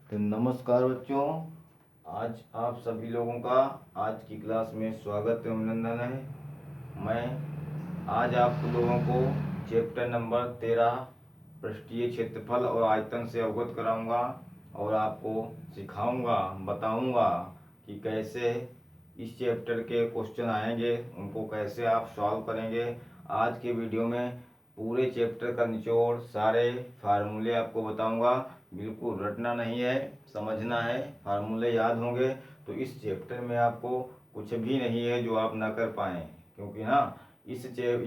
तो नमस्कार बच्चों, आज आप सभी लोगों का आज की क्लास में स्वागत एवं अभिनंदन है। मैं आज आप लोगों को चैप्टर नंबर 13 पृष्ठीय क्षेत्रफल और आयतन से अवगत कराऊंगा और आपको सिखाऊंगा, बताऊंगा कि कैसे इस चैप्टर के क्वेश्चन आएंगे, उनको कैसे आप सॉल्व करेंगे। आज के वीडियो में पूरे चैप्टर का निचोड़, सारे फार्मूले आपको बताऊंगा। बिल्कुल रटना नहीं है, समझना है, फार्मूले याद होंगे तो इस चैप्टर में आपको कुछ भी नहीं है जो आप ना कर पाएँ। क्योंकि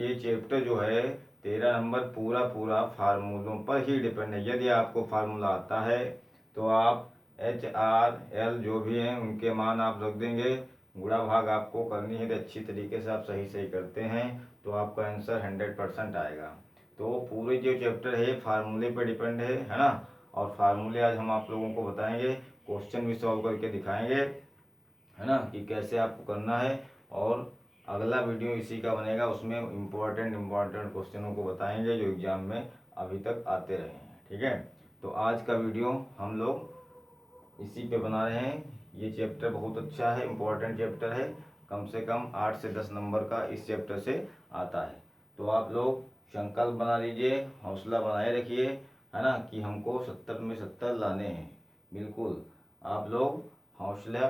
ये चैप्टर जो है 13 नंबर पूरा फार्मूलों पर ही डिपेंड है। यदि आपको फार्मूला आता है तो आप HRL जो भी हैं उनके मान आप रख देंगे, गुणा भाग आपको करनी है तो अच्छी तरीके से आप सही करते हैं तो आपका आंसर 100% आएगा। तो पूरे जो चैप्टर है फार्मूले पर डिपेंड है ना। और फार्मूले आज हम आप लोगों को बताएंगे, क्वेश्चन भी सॉल्व करके दिखाएंगे, है ना, कि कैसे आपको करना है। और अगला वीडियो इसी का बनेगा, उसमें इम्पोर्टेंट क्वेश्चनों को बताएंगे जो एग्जाम में अभी तक आते रहे हैं। ठीक है, तो आज का वीडियो हम लोग इसी पे बना रहे हैं। ये चैप्टर बहुत अच्छा है, इम्पोर्टेंट चैप्टर है, कम से कम 8 से 10 नंबर का इस चैप्टर से आता है। तो आप लोग संकल्प बना लीजिए, हौसला बनाए रखिए, है ना, कि हमको 70 में 70 लाने हैं। बिल्कुल आप लोग हौसला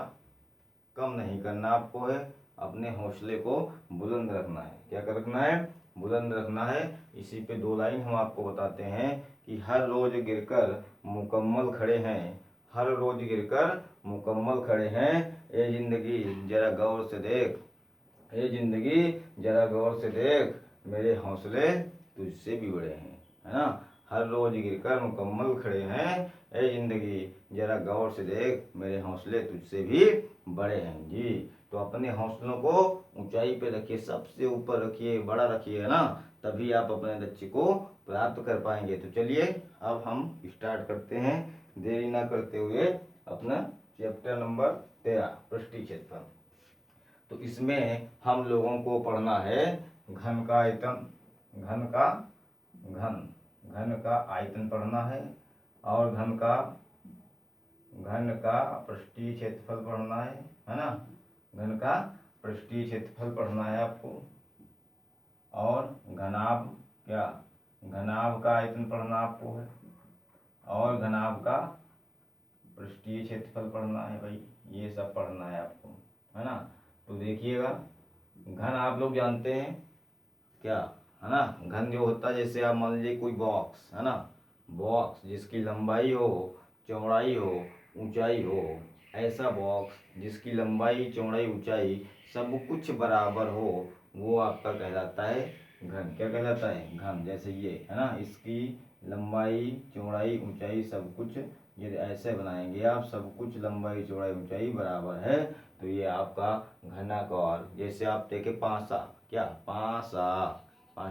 कम नहीं करना आपको है, अपने हौसले को बुलंद रखना है। क्या रखना है? बुलंद रखना है। इसी पे 2 लाइन हम आपको बताते हैं कि हर रोज गिरकर मुकम्मल खड़े हैं, हर रोज गिरकर मुकम्मल खड़े हैं, ए जिंदगी जरा गौर से देख, ए जिंदगी जरा गौर से देख, मेरे हौसले तुझसे भी बड़े हैं, है ना। हर रोज गिरकर मुकम्मल खड़े हैं, ए जिंदगी जरा गौर से देख, मेरे हौसले तुझसे भी बड़े हैं जी। तो अपने हौसलों को ऊंचाई पे रखिए, सबसे ऊपर रखिए, बड़ा रखिए, है ना, तभी आप अपने लक्ष्य को प्राप्त कर पाएंगे। तो चलिए अब हम स्टार्ट करते हैं, देरी ना करते हुए अपना चैप्टर नंबर 13 पृष्ठीय क्षेत्रफल। तो इसमें हम लोगों को पढ़ना है घन का आयतन, घन का आयतन पढ़ना है, और घन का पृष्ठीय क्षेत्रफल पढ़ना है ना। घन का पृष्ठीय क्षेत्रफल पढ़ना है आपको, और घनाभ का आयतन पढ़ना आपको है, और घनाभ का पृष्ठीय क्षेत्रफल पढ़ना है भाई। ये सब पढ़ना है आपको, है ना। तो देखिएगा, घन आप लोग जानते हैं क्या, है ना। घन जो होता है, जैसे आप मान लीजिए कोई बॉक्स, है ना, बॉक्स जिसकी लंबाई हो, चौड़ाई हो, ऊंचाई हो, ऐसा बॉक्स जिसकी लंबाई, चौड़ाई, ऊंचाई सब कुछ बराबर हो, वो आपका कहलाता है घन। क्या कहलाता है? घन। जैसे ये है ना, इसकी लंबाई, चौड़ाई, ऊंचाई सब कुछ, यदि ऐसे बनाएंगे आप, सब कुछ लंबाई, चौड़ाई, ऊंचाई बराबर है, तो ये आपका घनाकार। जैसे आप देखें पासा, क्या पासा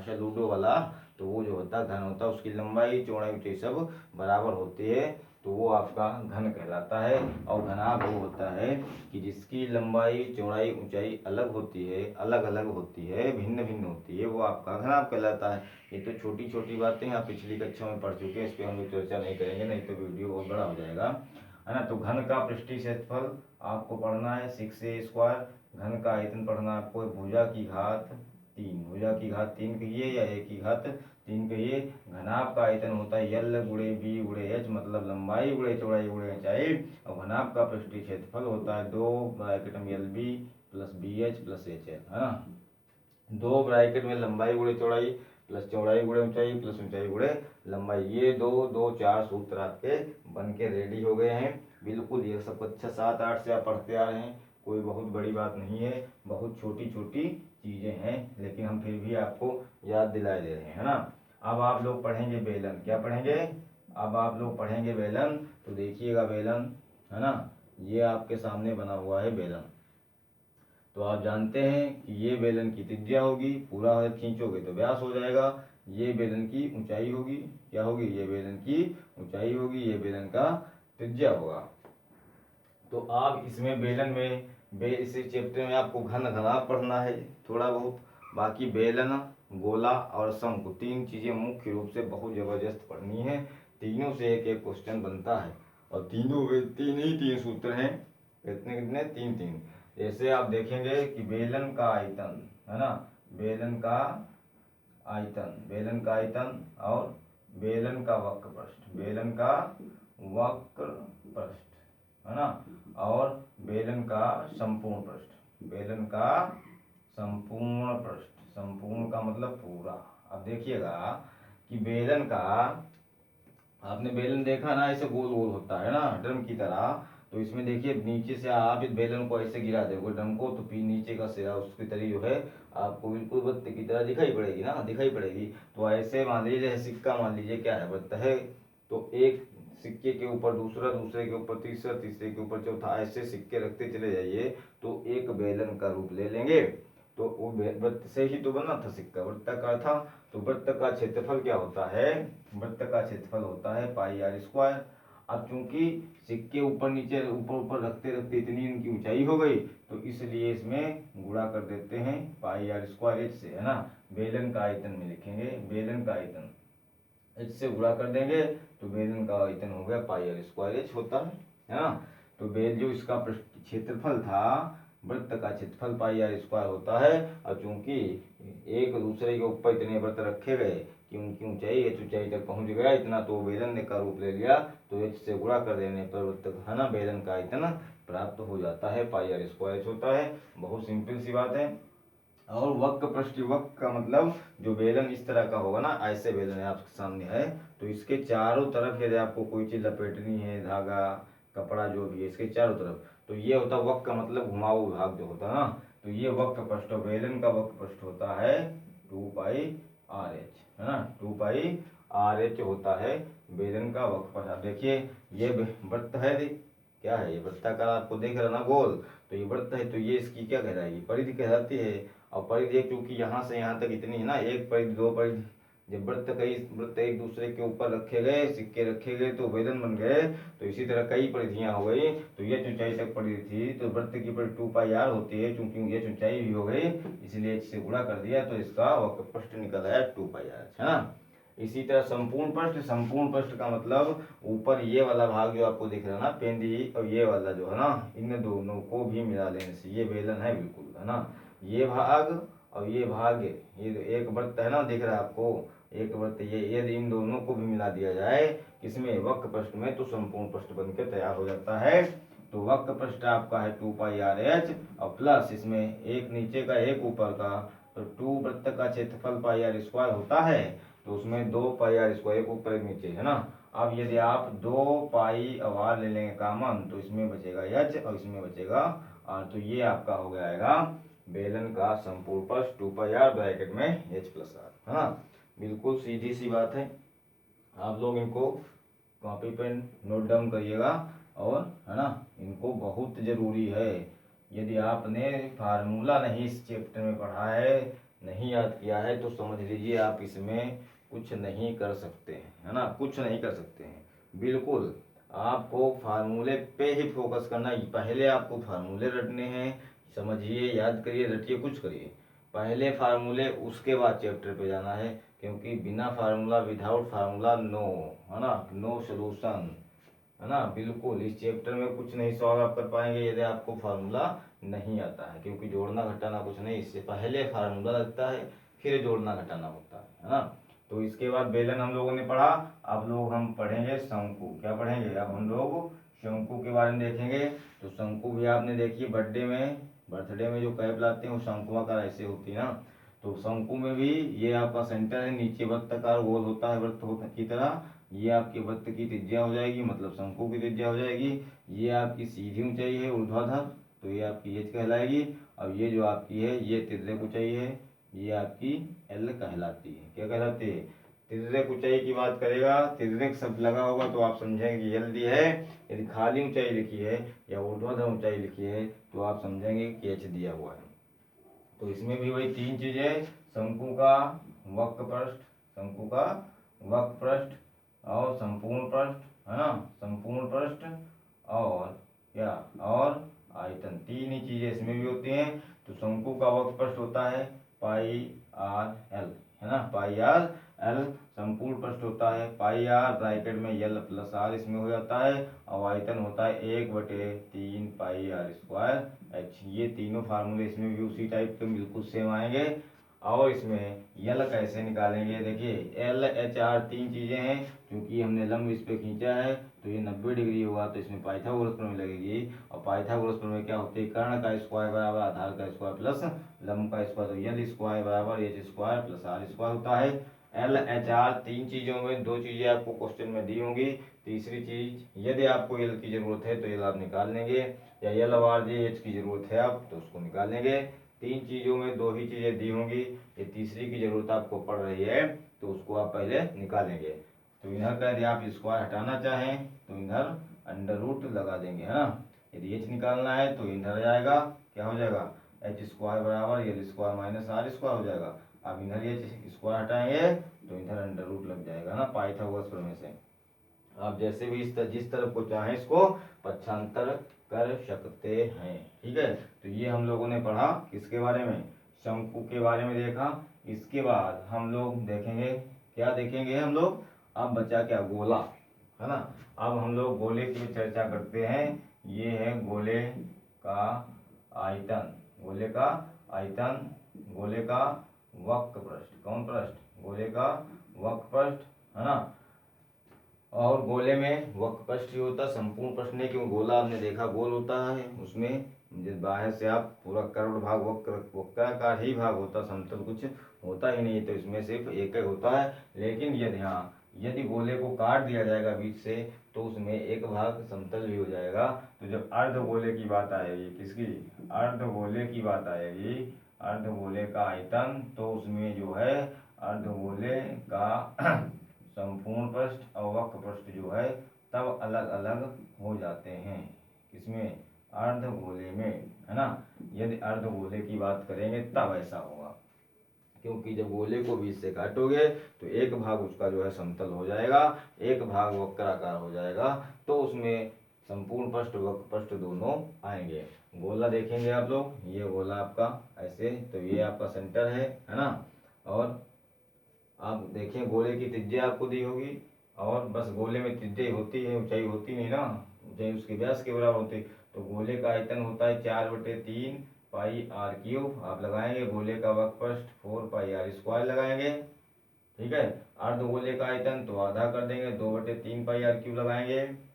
लूडो वाला, तो वो जो होता है घन होता है, उसकी लंबाई, चौड़ाई, ऊंचाई सब बराबर होती है, तो वो आपका घन कहलाता है। और घनाभ वो होता है कि जिसकी लंबाई, चौड़ाई, ऊंचाई अलग होती है, अलग अलग होती है, भिन्न भिन्न होती है, वो आपका घनाभ कहलाता है। ये तो छोटी छोटी बातें आप पिछली कक्षा में पढ़ चुके हैं, इस पर हम लोग चर्चा नहीं करेंगे, नहीं तो वीडियो बहुत बड़ा हो जाएगा, है ना। तो घन का पृष्ठीय क्षेत्रफल आपको पढ़ना है 6a²। घन का आयतन पढ़ना आपको, भुजा की घात 3 कहिए या a की घात 3 कहिए। घनाभ का आयतन होता है L गुणे B गुणे H, मतलब लंबाई गुणे चौड़ाई गुणे ऊंचाई। और घनाभ का पृष्ठीय क्षेत्रफल होता है 2 ब्रैकेट में LB plus BH plus HL, है ना। 2 ब्रैकेट में लंबाई गुणे चौड़ाई प्लस चौड़ाई गुणे ऊंचाई प्लस ऊंचाई गुणे लंबाई। ये 4 सूत्र आपके बन के रेडी हो गए हैं। बिल्कुल ये सब अच्छा 7-8 से आप पढ़ते आ रहे हैं, कोई बहुत बड़ी बात नहीं है, बहुत छोटी छोटी चीज़ें हैं, लेकिन हम फिर भी आपको याद दिलाए दे रहे हैं, है ना। अब आप लोग पढ़ेंगे बेलन। क्या पढ़ेंगे? अब आप लोग पढ़ेंगे बेलन। तो देखिएगा बेलन, है ना, ये आपके सामने बना हुआ है बेलन। तो आप जानते हैं कि ये बेलन की त्रिज्या होगी, पूरा खींचोगे तो व्यास हो जाएगा। ये बेलन की ऊंचाई होगी, क्या होगी? ये बेलन की ऊंचाई होगी, ये बेलन का त्रिज्या होगा। तो आप इसमें बेलन में इस चैप्टर में आपको घनाभ पढ़ना है थोड़ा बहुत, बाकी बेलन, गोला और शंकु 3 चीज़ें मुख्य रूप से बहुत ज़बरदस्त पढ़नी है। तीनों से एक एक क्वेश्चन बनता है। और तीन सूत्र हैं। कितने कितने? तीन तीन। जैसे आप देखेंगे कि बेलन का आयतन, है ना, बेलन का आयतन और बेलन का वक्र पृष्ठ, बेलन का वक्र पृष्ठ, है ना, और बेलन का संपूर्ण पृष्ठ, बेलन का संपूर्ण पृष्ठ, संपूर्ण का मतलब पूरा। अब देखिएगा कि बेलन का, आपने बेलन देखा ना, ऐसे गोल गोल होता है ना ड्रम की तरह। तो इसमें देखिए नीचे से आप इस बेलन को ऐसे गिरा दोगे ड्रम को, तो फिर नीचे का सिरा उसकी तरह जो है आपको बिल्कुल वृत्त की तरह दिखाई पड़ेगी ना, दिखाई पड़ेगी। तो ऐसे मान लीजिए सिक्का, मान लीजिए क्या है, वृत्त है, तो एक सिक्के के ऊपर दूसरा, दूसरे के ऊपर तीसरा, तीसरे के ऊपर चौथा, ऐसे सिक्के रखते चले जाइए तो एक बेलन का रूप ले लेंगे। तो वो वृत्त से ही तो बना था सिक्का, वृत्ताकार था। तो वृत्त का क्षेत्रफल क्या होता है? वृत्त का क्षेत्रफल होता है पाई आर स्क्वायर। अब चूंकि सिक्के ऊपर नीचे ऊपर ऊपर रखते रखते इतनी इनकी ऊंचाई हो गई, तो इसलिए इसमें गुणा कर देते हैं पाई आर स्क्वायर एच से, है ना। बेलन का आयतन में लिखेंगे, बेलन का आयतन एच से गुणा कर देंगे तो बेलन का आयतन हो गया पाई आर स्क्वायर एच होता है ना। तो बेल जो इसका क्षेत्रफल था, वृत्त का क्षेत्रफल पाई आर स्क्वायर होता है। और चूंकि एक दूसरे के ऊपर इतने वृत्त रखे गए कि उनकी ऊंचाई एच ऊंचाई तक पहुंच गया इतना, तो बेलन ने का रूप ले लिया, तो एच से गुणा कर देने पर वृत्त, है ना, बेलन का आयतन प्राप्त हो जाता है, पाई आर स्क्वायर एच होता है। बहुत सिंपल सी बात है। और वक्र पृष्ठ, वक्र का मतलब जो बेलन इस तरह का होगा ना, ऐसे बेलन आपके सामने है, तो इसके चारों तरफ यदि आपको कोई चीज लपेटनी है, धागा कपड़ा जो भी है, इसके चारों तरफ, तो ये होता वक्र का मतलब घुमाऊ भाग जो होता है ना। तो ये वक्र पृष्ठ, बेलन का वक्र पृष्ठ होता है 2 पाई आर एच, है ना, 2 पाई आर एच होता है बेलन का वक्र पृष्ठ। देखिए ये वृत्त है, क्या है ये, वृत्ताकार आपको देख रहा ना गोल, तो ये वृत्त है, तो ये इसकी क्या कहलाएगी, परिधि कहलाती है। और परिधि क्योंकि यहाँ से यहाँ तक इतनी है ना, एक परिधि दो परिधि, जब वृत्त एक दूसरे के ऊपर रखे गए, सिक्के रखे गए तो बेलन बन गए, तो इसी तरह कई परिधियां हो गई, तो ये ऊंचाई तक परिधि थी, तो वृत्त की परिधि 2 पाई आर होती है, चूंकि ये ऊंचाई भी हो गई इसलिए इससे गुणा कर दिया, तो इसका वक्र पृष्ठ निकल आया 2 पाई आर, है ना। इसी तरह संपूर्ण पृष्ठ, संपूर्ण पृष्ठ का मतलब ऊपर ये वाला भाग जो आपको दिख रहा है ना पेंदी, और ये वाला जो है ना, इन दोनों को भी मिला लेने से ये बेलन है बिल्कुल, है ना। ये भाग और ये भाग, ये एक वृत्त है ना दिख रहा है आपको, एक वृत्त, ये यदि इन दोनों को भी मिला दिया जाए किसमें, वक्र पृष्ठ में, तो संपूर्ण पृष्ठ बनकर तैयार हो जाता है। तो वक्र पृष्ठ आपका है 2 पाई आर एच, और प्लस इसमें एक नीचे का एक ऊपर का, तो 2 वृत्त का क्षेत्रफल पाई आर स्क्वायर होता है, तो उसमें 2 पाई आर स्क्वायर, एक ऊपर एक नीचे, है ना। अब यदि आप 2 पाई और आर ले लेंगे कॉमन, तो इसमें बचेगा एच और इसमें बचेगा आर, तो ये आपका हो जाएगा बेलन का संपूर्ण पृष्ठ 2 पाई आर ब्रैकेट में एच प्लस आर, है ना। बिल्कुल सीधी सी बात है, आप लोग इनको कॉपी पेन नोट डाउन करिएगा, और है ना, इनको बहुत जरूरी है। यदि आपने फार्मूला नहीं इस चैप्टर में पढ़ा है, नहीं याद किया है, तो समझ लीजिए आप इसमें कुछ नहीं कर सकते हैं, है ना, कुछ नहीं कर सकते हैं। बिल्कुल आपको फार्मूले पे ही फोकस करना है, पहले आपको फार्मूले रटने हैं, समझिए, याद करिए, रटिए, कुछ करिए, पहले फार्मूले, उसके बाद चैप्टर पे जाना है, क्योंकि बिना फार्मूला, विदाउट फार्मूला नो, है ना, नो सोल्यूशन, है ना। बिल्कुल इस चैप्टर में कुछ नहीं सॉल्व आप कर पाएंगे यदि आपको फार्मूला नहीं आता है, क्योंकि जोड़ना घटाना कुछ नहीं, इससे पहले फार्मूला लगता है, फिर जोड़ना घटाना होता है ना। तो इसके बाद बेलन हम लोगों ने पढ़ा, अब लोग हम पढ़ेंगे शंकु। क्या पढ़ेंगे अब हम लोग? शंकु के बारे में देखेंगे। तो शंकु भी आपने देखिए बर्थडे में जो कैप लाते हैं वो शंकुआकार ऐसे होती है ना। तो शंकु में भी ये आपका सेंटर है, नीचे वृत्ताकार गोल होता है वृत्त की तरह, ये आपके वृत्त की त्रिज्या हो जाएगी, मतलब शंकु की त्रिज्या हो जाएगी। ये आपकी सीधी ऊंचाई है ऊर्ध्वाधर, तो ये आपकी एच कहलाएगी। अब ये जो आपकी है ये तिर्यक ऊंचाई है, ये आपकी एल कहलाती है। क्या कहलाती है? तिर्यक ऊंचाई की बात करेगा, तिर्यक शब्द लगा होगा तो आप समझेंगे कि एल दी है। यदि खाली ऊंचाई लिखी है या ऊर्ध्वाधर ऊंचाई लिखी है तो आप समझेंगे कि एच दिया हुआ है। तो इसमें भी वही तीन चीजें, शंकु का वक्र पृष्ठ, शंकु का वक्र पृष्ठ और संपूर्ण पृष्ठ, है ना, संपूर्ण पृष्ठ और क्या, और आयतन, तीन ही चीजें इसमें भी होती हैं। तो शंकु का वक्र पृष्ठ होता है पाई आर एल, है ना, पाई आर एल। संपूर्ण पृष्ठ होता है पाई आर ब्रैकेट में यल प्लस आर इसमें हो जाता है और आयतन होता है 1/3 पाई आर स्क्वायर एच। ये तीनों फार्मूले इसमें भी उसी टाइप के बिल्कुल सेम आएंगे। और इसमें यल कैसे निकालेंगे, देखिए एल एच आर तीन चीज़ें हैं, क्योंकि हमने लंब इस पे खींचा है तो ये 90 डिग्री होगा, तो इसमें पाइथागोरस प्रमेय लगेगी। और पाइथागोरस प्रमेय क्या होती है, कर्ण का स्क्वायर बराबर आधार का स्क्वायर प्लस लंब का स्क्वायर, तो यल स्क्वायर बराबर H square plus R square होता है। एल एच आर तीन चीज़ों में दो चीज़ें आपको क्वेश्चन में दी होंगी। तीसरी चीज़ यदि आपको एल की ज़रूरत है तो एल आप निकाल लेंगे, या एल और जे एच की ज़रूरत है आप तो उसको निकाल लेंगे। तीन चीज़ों में दो ही चीज़ें दी होंगी, ये तीसरी की ज़रूरत आपको पड़ रही है तो उसको आप पहले निकालेंगे। तो इधर का यदि आप स्क्वायर हटाना चाहें तो इधर अंडर रूट लगा देंगे, है ना। यदि एच निकालना है तो इधर जाएगा, क्या हो जाएगा, एच स्क्वायर बराबर L square minus R square हो जाएगा। अब इधर एच स्क्वायर हटाएंगे तो इधर अंडर रूट लग जाएगा ना पाइथागोरस प्रमेय से। आप जैसे भी जिस तरफ को चाहें इसको पक्षांतर कर सकते हैं, ठीक है। तो ये हम लोगों ने पढ़ा किसके बारे में, शंकु के बारे में देखा। इसके बाद हम लोग देखेंगे, क्या देखेंगे हम लोग, अब बचा क्या, गोला, है ना। अब हम लोग गोले की चर्चा करते हैं। ये है गोले का आयतन, गोले का आयतन, गोले का वक्र पृष्ठ, कौन पृष्ठ, गोले का वक्र पृष्ठ, है ना। और गोले में वक्र पृष्ठ ही होता, संपूर्ण पृष्ठ नहीं, क्योंकि गोला आपने देखा गोल होता है, उसमें बाहर से आप पूरा करोड़ भाग वक्राकार ही भाग होता, समतल कुछ होता ही नहीं, तो इसमें सिर्फ एक ही होता है। लेकिन यदि गोले को काट दिया जाएगा बीच से तो उसमें एक भाग समतल भी हो जाएगा। तो जब अर्धगोले की बात आएगी, किसकी, अर्धगोले की बात आएगी, अर्धगोले का आयतन, तो उसमें जो है अर्धगोले का संपूर्ण पृष्ठ और वक्र पृष्ठ जो है तब अलग अलग हो जाते हैं, किसमें, अर्धगोले में, है ना। यदि अर्धगोले की बात करेंगे तब ऐसा होगा, क्योंकि जब गोले को बीच से काटोगे तो एक भाग उसका जो है समतल हो जाएगा, एक भाग वक्राकार हो जाएगा, तो उसमें संपूर्ण पृष्ठ वक्र पृष्ठ दोनों आएंगे। गोला देखेंगे आप लोग, ये गोला आपका ऐसे, तो ये आपका सेंटर है ना। और आप देखिए गोले की त्रिज्या आपको दी होगी, और बस गोले में त्रिज्या होती है, ऊंचाई होती नहीं ना, ऊंचाई उसके व्यास के बराबर होती। तो गोले का आयतन होता है 4/3 पाई आर क्यूब, आप लगाएंगे गोले का वक्र पृष्ठ 4 पाई आर स्क्वायर लगाएंगे, ठीक है। अर्धगोले का आयतन तो आधा कर देंगे, 2/3 पाई आर क्यूब लगाएंगे।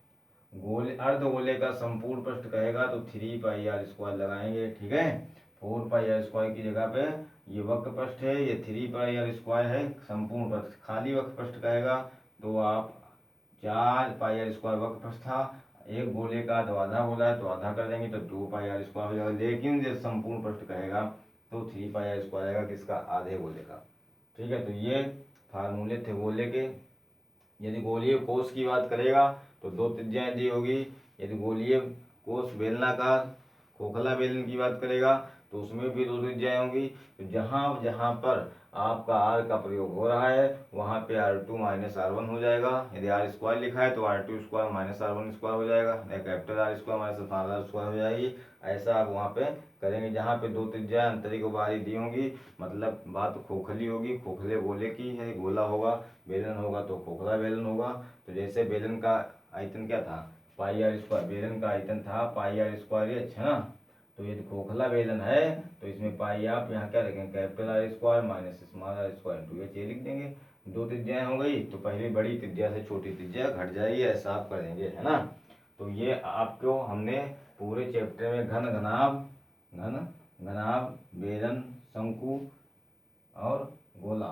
गोले अर्धगोले का संपूर्ण पृष्ठ कहेगा तो 3 पाई आर स्क्वायर लगाएंगे, ठीक है। 4 पाई आर स्क्वायर की जगह पे ये वक्र पृष्ठ है, ये 3 पाई आर स्क्वायर है संपूर्ण पृष्ठ। खाली वक्र पृष्ठ कहेगा तो आप 4 पाई आर स्क्वायर वक्र पृष्ठ था, एक गोले का तो आधा गोला है तो आधा कर देंगे तो 2 पाई आर स्क्वायर हो जाएगा। लेकिन जब संपूर्ण पृष्ठ कहेगा तो 3 पाई आर स्क्वायर आएगा, किसका, आधे गोले का, ठीक है। तो ये फार्मूले थे गोले के। यदि गोलीय कोष की बात करेगा तो दो त्रिज्याएं दी होगी। यदि गोलीय कोष बेलनाकार खोखला बेलन की बात करेगा तो उसमें भी दो त्रिज्याएं होंगी। तो जहाँ जहाँ पर आपका आर का प्रयोग हो रहा है वहाँ पे R2 माइनस R1 हो जाएगा। यदि आर स्क्वायर लिखा है तो R2 square minus R1 square हो जाएगा, या capital R square minus R square हो जाएगी। ऐसा आप वहाँ पे करेंगे जहाँ पे दो त्रिज्याएं आंतरिक बाहरी दी होंगी, मतलब बात खोखली होगी, खोखले गोले की है, गोला होगा, बेलन होगा तो खोखला बेलन होगा। तो जैसे बेलन का आयतन क्या था, पाई आर स्क्वायर, बेलन का आयतन था पाई आर स्क्वायर एच, है ना। तो यदि खोखला बेलन है तो इसमें पाई आप यहाँ क्या लिखेंगे, capital R square minus small R square into H, ये लिख देंगे। दो त्रिज्याएं हो गई तो पहले बड़ी त्रिज्या से छोटी त्रिज्या घट जाएगी, ऐसा आप करेंगे, है ना। तो ये आपको हमने पूरे चैप्टर में घन घनाभ बेलन शंकु और गोला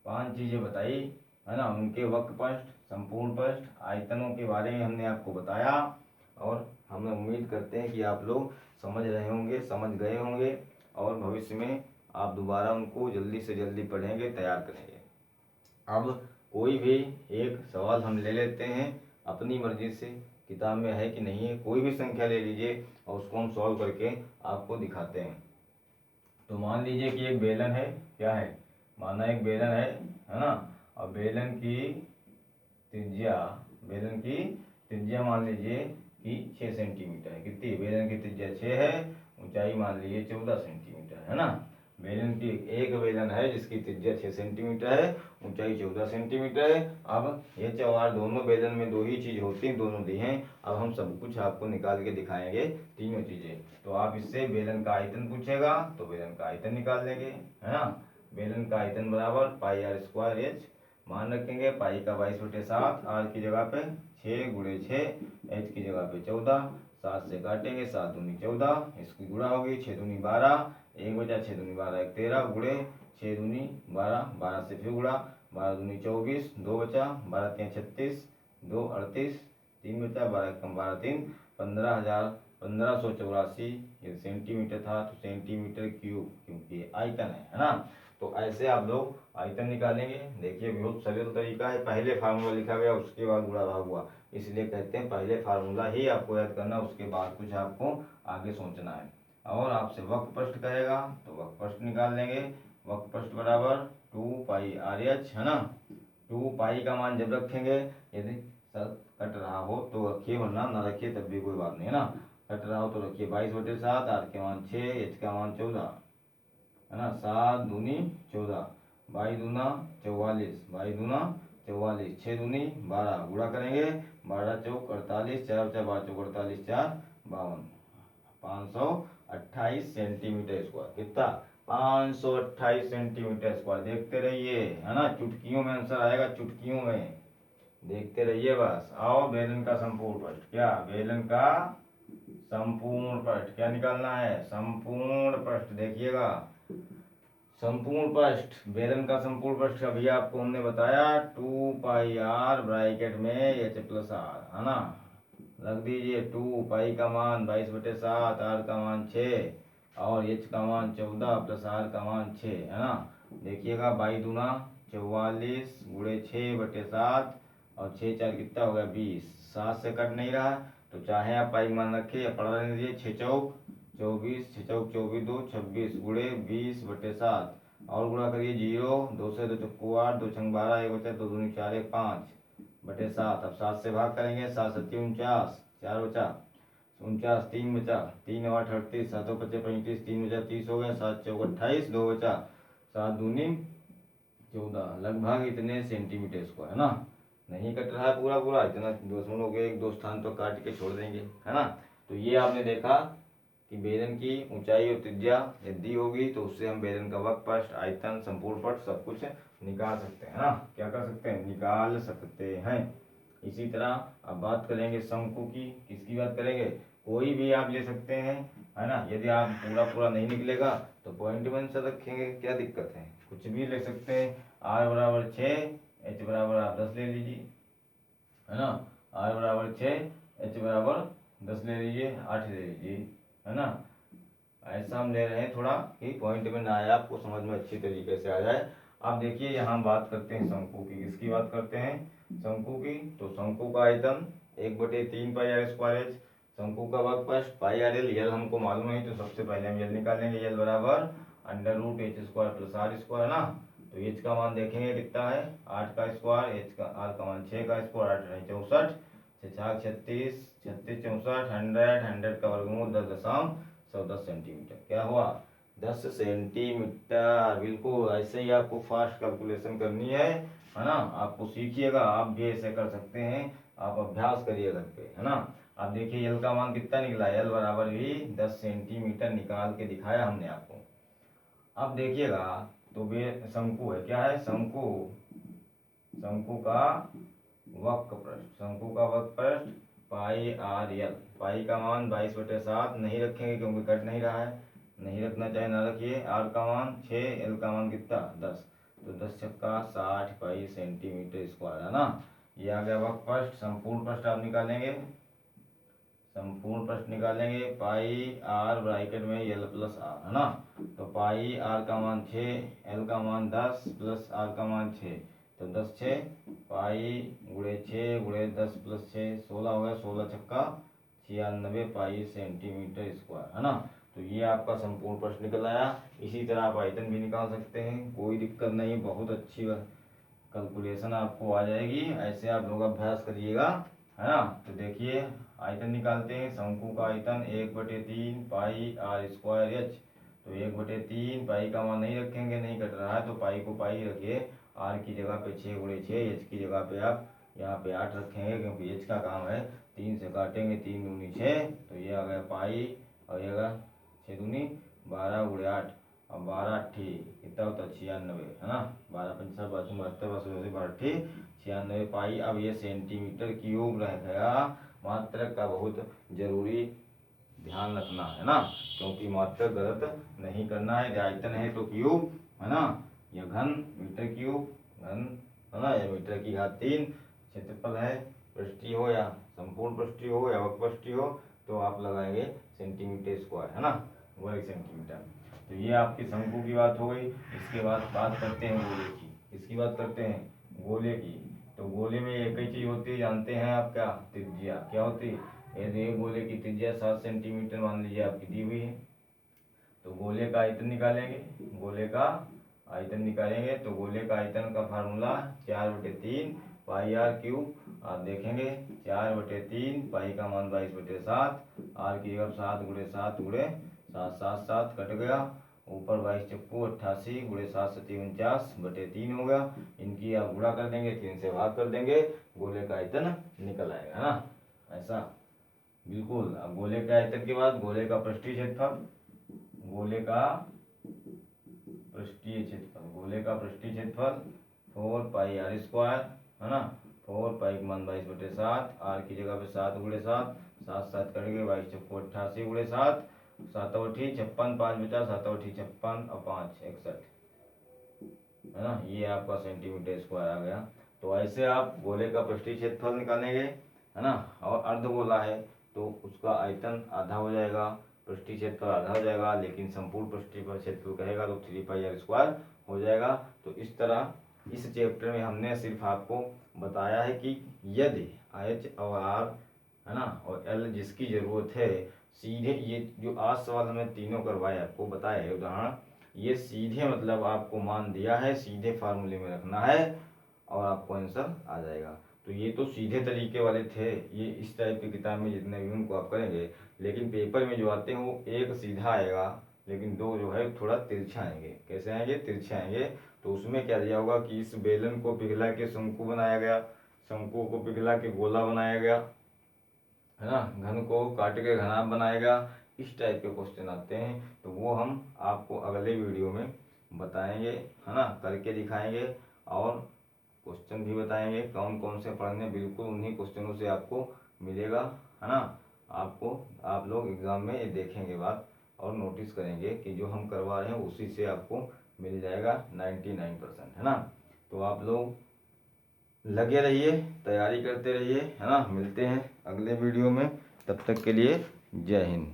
5 चीजें बताई, है ना। उनके वक्र पृष्ठ संपूर्ण पृष्ठ आयतनों के बारे में हमने आपको बताया, और हम उम्मीद करते हैं कि आप लोग समझ रहे होंगे, समझ गए होंगे, और भविष्य में आप दोबारा उनको जल्दी से जल्दी पढ़ेंगे, तैयार करेंगे। अब कोई भी एक सवाल हम ले लेते हैं अपनी मर्जी से, किताब में है कि नहीं है, कोई भी संख्या ले लीजिए और उसको हम सॉल्व करके आपको दिखाते हैं। तो मान लीजिए कि एक बेलन है, क्या है, माना एक बेलन है ना। और बेलन की त्रिज्या मान लीजिए कि 6 सेंटीमीटर है। कितनी, बेलन की त्रिज्या 6 है, ऊंचाई मान लीजिए 14 सेंटीमीटर, है ना। बेलन की एक बेलन है जिसकी त्रिज्या 6 सेंटीमीटर है, ऊंचाई 14 सेंटीमीटर है। अब ये चौवार दोनों बेलन में दो ही चीज होती हैं, दोनों दी हैं। अब हम सब कुछ आपको निकाल के दिखाएंगे, तीनों चीजें। तो आप इससे बेलन का आयतन पूछेगा तो बेलन का आयतन निकाल लेंगे, है ना। बेलन का आयतन बराबर पाई आर स्क्वायर एच, मान रखेंगे पाई का 22/7, आर की जगह पे 6 गुणे 6, एच की जगह पे 14, 7 से काटेंगे, 7 दूनी 14, इसकी गुणा होगी 6 दूनी 12, 1 बचा 6 दूनी 12 1 13, गुणे 6 दूनी 12, 12 से फिर गुणा, 12 दूनी 24, 2 बचा, 12 3 36, 2 38, 3 बचा, 12 कम 12 3, 15,1584 ये सेंटीमीटर था, तो सेंटीमीटर क्यूब, क्योंकि ये आयतन है ना। तो ऐसे आप लोग आयतन निकालेंगे। देखिए बहुत सरल तरीका है, पहले फार्मूला लिखा गया उसके बाद गुणा भाग हुआ, इसलिए कहते हैं पहले फार्मूला ही आपको याद करना, उसके बाद कुछ आपको आगे सोचना है। और आपसे वक्र प्रस्थ कहेगा तो वक्र प्रस्थ निकाल लेंगे। वक्र प्रस्थ बराबर 2 पाई आर एच, है ना। 2 पाई का मान जब रखेंगे, यदि सर कट रहा हो तो रखिए, वरना ना रखिए तब भी कोई बात नहीं, है ना। कट रहा हो तो रखिए 22/7, आर के मान 6, एच का मान 14, है ना। 7 दूनी 14, 22 दूना 44, 22 दूना 44, 6 दूनी 12, गुणा करेंगे 12 चौक 48, 4 बचा 12 चौक 48, 4 52, 528 सेंटीमीटर स्क्वायर। कितना? 528 सेंटीमीटर स्क्वायर। देखते रहिए, है ना, चुटकियों में आंसर आएगा, चुटकियों में देखते रहिए बस। आओ बेलन का संपूर्ण पृष्ठ, क्या बेलन का संपूर्ण पृष्ठ क्या निकालना है? संपूर्ण पृष्ठ। देखिएगा संपूर्ण पृष्ठ, बेलन का संपूर्ण पृष्ठ अभी आपको हमने बताया 2 पाई आर ब्रैकेट में एच प्लस आर, है ना। रख दीजिए 2 पाई का मान 22/7, आर का मान 6 और एच का मान 14 प्लस आर का मान 6, है ना। देखिएगा 22 दूना 44 गुणे 6/7 और 6 4 कितना हो गया 20, 7 से कट नहीं रहा, तो चाहे आप पाई मान रखिए या पढ़ लेने दीजिए। 6 चौक 24, 6 चौक 24 2 26 गुणे 20/7 और गुणा करिए 0, 2 से 2 चक्कू 8, 2 छंग 12, 1 बचा 2 दूनी 4 1 5/7। अब 7 से भाग करेंगे, 7 7 49, 4 बचा 49, 3 बचा, 3 8 38, 7 5 35, 3 बचा 30 हो गया, 7 चौक 28, 2 बचा, 7 दूनी 14, लगभग इतने सेंटीमीटर स्क्वायर, है ना। नहीं कट रहा है पूरा पूरा, इतना दशमलव के एक दो स्थान पर काट के छोड़ देंगे, है ना। तो ये आपने देखा कि बेलन की ऊंचाई और त्रिज्या यदि होगी तो उससे हम बेलन का वक्र प्रस्थ, आयतन, संपूर्ण पृष्ठ सब कुछ निकाल सकते हैं, ना। क्या कर सकते हैं? निकाल सकते हैं। इसी तरह अब बात करेंगे शंकु की। किसकी बात करेंगे? कोई भी आप ले सकते हैं, है ना। यदि आप पूरा पूरा नहीं निकलेगा तो पॉइंट में आंसर रखेंगे, क्या दिक्कत है? कुछ भी ले सकते हैं। आर बराबर 6, एच बराबर आप 10 ले लीजिए, है ना। आर बराबर 6, एच बराबर 10 ले लीजिए, 8 ले लीजिए, है ना। ऐसा हम ले रहे हैं थोड़ा कि पॉइंट में ना आए, आपको समझ में अच्छी तरीके से आ जाए। आप देखिए यहाँ बात करते हैं शंकु की। किसकी बात करते हैं? शंकु की। तो शंकु का आयतन 1/3 पाई आर स्क्वायर एच, शंकु का वक्र प्रस्थ पाई आर एल, यल हमको मालूम है तो सबसे पहले हम यल निकालेंगे। यल बराबर √h² प्लस आर स्क्वायर, ना। तो एच का मान देखेंगे कितना है, 8 का स्क्वायर, एच का आर का मान 6 का स्क्वायर, 8 नहीं 64, 6 36, 36 64, 100 का वर्गमूल 10.10 सेंटीमीटर। क्या हुआ? 10 सेंटीमीटर। बिल्कुल ऐसे ही आपको फास्ट कैलकुलेशन करनी है ना। आपको सीखिएगा, आप भी ऐसे कर सकते हैं, आप अभ्यास करिए घर पे, है ना। आप देखिए यल का मान कितना निकला, यल बराबर भी 10 सेंटीमीटर निकाल के दिखाया हमने आपको। अब देखिएगा तो वे शंकु है, क्या है? शंकु, शंकु का वक्र प्रस्थ, शंकु का वक्र प्रस्थ पाई आर एल। पाई का मान 22/7 नहीं रखेंगे क्योंकि कट नहीं रहा है, नहीं रखना चाहे ना रखिए। आर का मान 6, एल का मान कितना 10, तो 10 छक्का 60 पाई सेंटीमीटर स्क्वायर, है ना। ये आ गया वक्र प्रस्थ। संपूर्ण प्रस्थ आप निकालेंगे, संपूर्ण प्रश्न निकालेंगे पाई आर ब्रैकेट में एल प्लस आर, है ना। तो पाई आर का मान 6, एल का मान 10 प्लस आर का मान 6, तो 10 6 पाई गुणे 6 गुणे 10 प्लस 6 16 हो गया, 16 छक्का 96 पाई सेंटीमीटर स्क्वायर, है ना। तो ये आपका संपूर्ण प्रश्न निकल आया। इसी तरह आप आयतन भी निकाल सकते हैं, कोई दिक्कत नहीं, बहुत अच्छी कैलकुलेशन आपको आ जाएगी। ऐसे आप लोग अभ्यास करिएगा, है ना। तो देखिए आयतन निकालते हैं। शंकु का आयतन 1/3 पाई आर स्क्वायर एच, तो 1/3 पाई का मान नहीं रखेंगे, नहीं कट रहा है तो पाई को पाई रखिए। आर की जगह पे 6×6, एच की जगह पे आप यहाँ पे 8 रखेंगे क्योंकि एच का काम है। 3 से काटेंगे, 3 दूनी 6, तो ये आ गया पाई और ये आ गया 6 दूनी 12×8 और 12 अट्ठी कितना होता है 96 है ना। 12×5 72 72 96 पाई। अब ये सेंटीमीटर क्यूब रह गया। मात्रक का बहुत जरूरी ध्यान रखना है ना, क्योंकि मात्रक गलत नहीं करना है। आयतन है तो क्यूब है ना, या घन मीटर क्यूब घन है ना, या मीटर की घात 3। क्षेत्रफल है पृष्ठीय हो या संपूर्ण पृष्ठीय हो या वक्रपृष्ठीय हो तो आप लगाएंगे सेंटीमीटर स्क्वायर है ना, वर्ग सेंटीमीटर। तो ये आपकी शंकु की बात हो गई। इसके बाद बात करते हैं गोले की। इसकी बात करते हैं गोले की। तो गोले में एक ही चीज होती है, जानते हैं आप क्या, त्रिज्या क्या होती है। यदि गोले की त्रिज्या 7 सेंटीमीटर मान लीजिए आपकी दी हुई है, तो गोले का आयतन निकालेंगे। गोले का आयतन निकालेंगे तो गोले का आयतन का फार्मूला 4/3 पाई आर क्यूब। आप देखेंगे 4/3 पाई का मान 22/7, आर की जगह 7×7 7 7 कट गया, ऊपर 22 चक्कू 88 × 7 49/3 हो गया। इनकी आप गुणा कर देंगे, 3 से भाग कर देंगे, गोले का आयतन निकल आएगा है ना, ऐसा बिल्कुल। अब गोले के आयतन के बाद गोले का पृष्ठीय क्षेत्रफल, गोले का पृष्ठीय क्षेत्रफल, गोले का पृष्ठीय क्षेत्रफल 4 पाई आर स्क्वायर है ना। 4 पाई का मान 22/7, आर की जगह पे 7×7 7 7 कट गए, 22 चक्कू 88 × 7 7 56 5 बचा, 7 56 और 5 61 है ना। ये आपका सेंटीमीटर स्क्वायर आ गया। तो ऐसे आप गोले का पृष्ठीय क्षेत्रफल निकालेंगे है ना। और अर्धगोला है तो उसका आयतन आधा हो जाएगा, पृष्ठीय क्षेत्रफल आधा हो जाएगा, लेकिन संपूर्ण पृष्ठीय क्षेत्रफल कहेगा तो 3 पाई आर स्क्वायर हो जाएगा। तो इस तरह इस चैप्टर में हमने सिर्फ आपको बताया है कि यदि एच और आर है ना और एल जिसकी जरूरत है, सीधे ये जो आज सवाल हमें तीनों करवाए आपको बताया है उदाहरण, ये सीधे मतलब आपको मान दिया है, सीधे फार्मूले में रखना है और आपको आंसर आ जाएगा। तो ये तो सीधे तरीके वाले थे, ये इस टाइप की किताब में जितने भी उनको आप करेंगे, लेकिन पेपर में जो आते हैं वो एक सीधा आएगा लेकिन दो जो है थोड़ा तिरछा आएंगे। कैसे आएंगे, तिरछे आएंगे। तो उसमें क्या दिया होगा कि इस बेलन को पिघला के शंकु बनाया गया, शंकु को पिघला के गोला बनाया गया है ना, घन को काट के घनाभ बनाया गया। इस टाइप के क्वेश्चन आते हैं तो वो हम आपको अगले वीडियो में बताएंगे है ना, करके दिखाएंगे और क्वेश्चन भी बताएंगे कौन कौन से पढ़ने, बिल्कुल उन्हीं क्वेश्चनों से आपको मिलेगा है ना। आपको आप लोग एग्जाम में ये देखेंगे बात और नोटिस करेंगे कि जो हम करवा रहे हैं उसी से आपको मिल जाएगा 99% है ना। तो आप लोग लगे रहिए, तैयारी करते रहिए है ना। मिलते हैं अगले वीडियो में, तब तक के लिए जय हिंद।